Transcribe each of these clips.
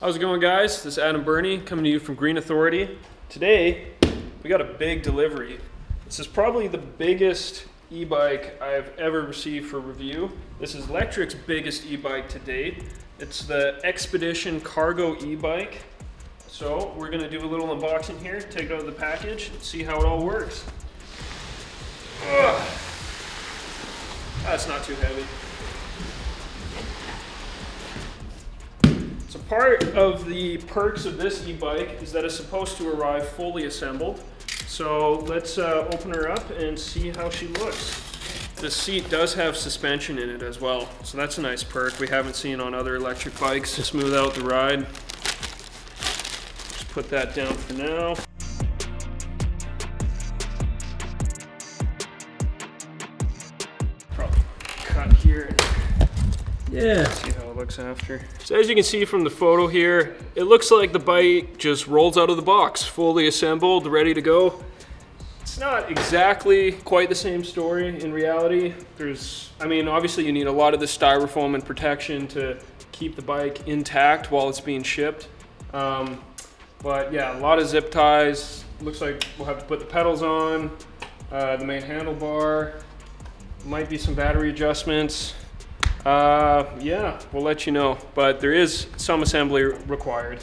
How's it going, guys? This is Adam Burney coming to you from Green Authority. Today we got a big delivery. This is probably the biggest e-bike I've ever received for review. This is Lectric's biggest e-bike to date. It's the XPedition cargo e-bike. So we're going to do a little unboxing here, take it out of the package, and see how it all works. Ugh. That's not too heavy. So part of the perks of this e-bike is that it's supposed to arrive fully assembled. So let's open her up and see how she looks. The seat does have suspension in it as well, so that's a nice perk we haven't seen on other electric bikes to smooth out the ride. Just put that down for now. Probably cut here. Yeah. See how it looks after. So as you can see from the photo here, it looks like the bike just rolls out of the box, fully assembled, ready to go. It's not exactly quite the same story in reality. Obviously you need a lot of the styrofoam and protection to keep the bike intact while it's being shipped. But yeah, a lot of zip ties. Looks like we'll have to put the pedals on, the main handlebar. Might be some battery adjustments. Yeah, we'll let you know, but there is some assembly required.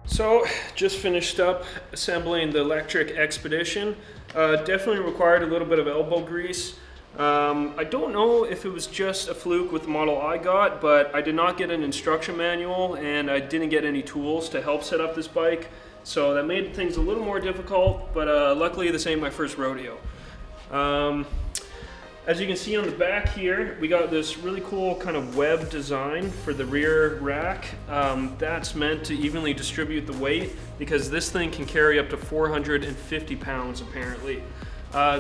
So, just finished up assembling the Lectric XPedition. Definitely required a little bit of elbow grease. I don't know if it was just a fluke with the model I got, but I did not get an instruction manual and I didn't get any tools to help set up this bike. So that made things a little more difficult, but luckily this ain't my first rodeo. As you can see on the back here, we got this really cool kind of web design for the rear rack. That's meant to evenly distribute the weight because this thing can carry up to 450 pounds apparently.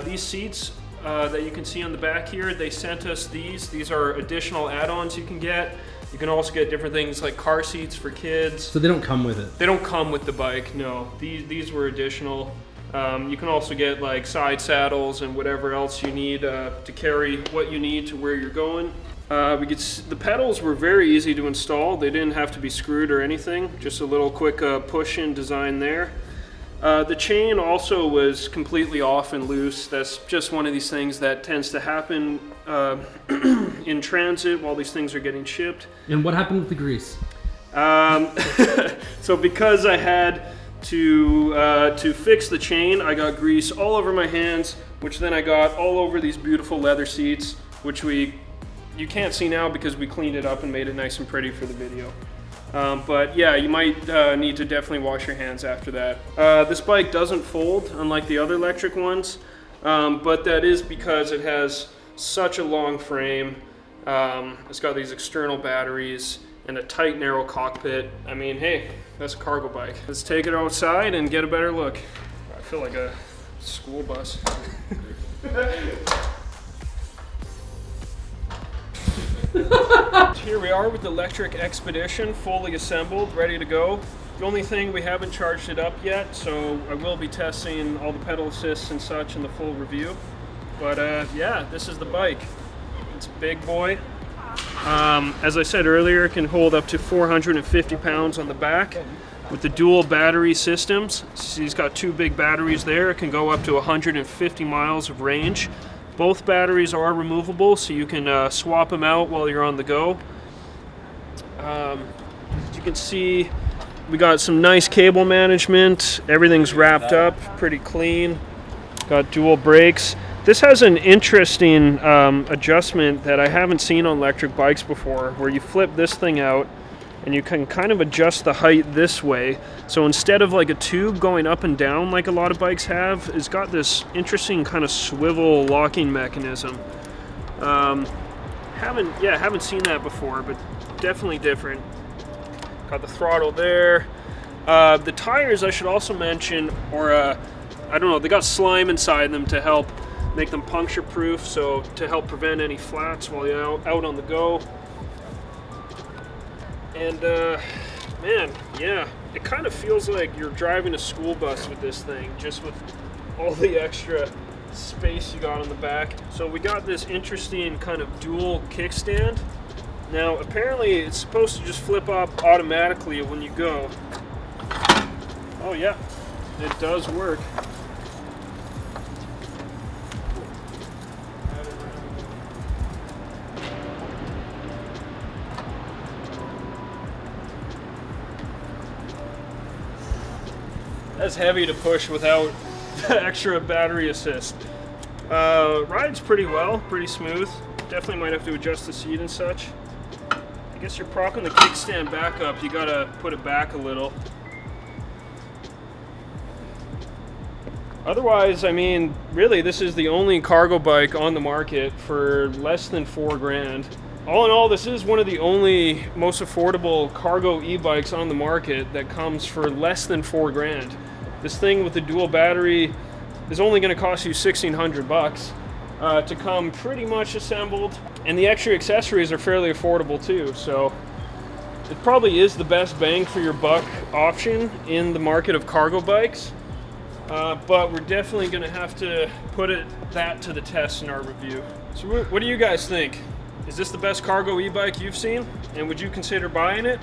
These seats that you can see on the back here, they sent us these. These are additional add-ons you can get. You can also get different things like car seats for kids. So they don't come with it? They don't come with the bike, no. These were additional. You can also get like side saddles and whatever else you need to carry what you need to where you're going. The pedals were very easy to install. They didn't have to be screwed or anything. Just a little quick push-in design there. The chain also was completely off and loose. That's just one of these things that tends to happen in transit while these things are getting shipped. And what happened with the grease? So because I had to fix the chain, I got grease all over my hands, which then I got all over these beautiful leather seats, which you can't see now because we cleaned it up and made it nice and pretty for the video. But yeah, you might need to definitely wash your hands after that. This bike doesn't fold, unlike the other electric ones, but that is because it has such a long frame. It's got these external batteries and a tight, narrow cockpit. I mean, hey, that's a cargo bike. Let's take it outside and get a better look. I feel like a school bus. Here we are with the Lectric XPedition, fully assembled, ready to go. The only thing, we haven't charged it up yet, so I will be testing all the pedal assists and such in the full review. But yeah, this is the bike. It's a big boy. As I said earlier, it can hold up to 450 pounds on the back with the dual battery systems. So he's got two big batteries there. It can go up to 150 miles of range. Both batteries are removable, so you can swap them out while you're on the go. As you can see, we got some nice cable management. Everything's wrapped up, pretty clean. Got dual brakes. This has an interesting adjustment that I haven't seen on electric bikes before, where you flip this thing out and you can kind of adjust the height this way. So instead of like a tube going up and down like a lot of bikes have, it's got this interesting kind of swivel locking mechanism. Haven't seen that before, but definitely different. Got the throttle there. The tires, I should also mention, or I don't know, they got slime inside them to help make them puncture proof, so to help prevent any flats while you're out on the go. And man, yeah, it kind of feels like you're driving a school bus with this thing, just with all the extra space you got on the back. So we got this interesting kind of dual kickstand. Now apparently it's supposed to just flip up automatically when you go. Oh yeah, it does work. That's heavy to push without extra battery assist. Rides pretty well, pretty smooth. Definitely might have to adjust the seat and such. I guess you're propping the kickstand back up, you gotta put it back a little. Otherwise, I mean, really, this is the only cargo bike on the market for less than $4,000. All in all, this is one of the only most affordable cargo e-bikes on the market that comes for less than $4,000. This thing with the dual battery is only going to cost you $1,600 to come pretty much assembled, and the extra accessories are fairly affordable too. So it probably is the best bang for your buck option in the market of cargo bikes. But we're definitely going to have to put that to the test in our review. So what do you guys think? Is this the best cargo e-bike you've seen? And would you consider buying it?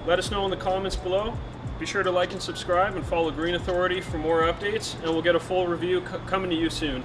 Let us know in the comments below. Be sure to like and subscribe and follow Green Authority for more updates, and we'll get a full review coming to you soon.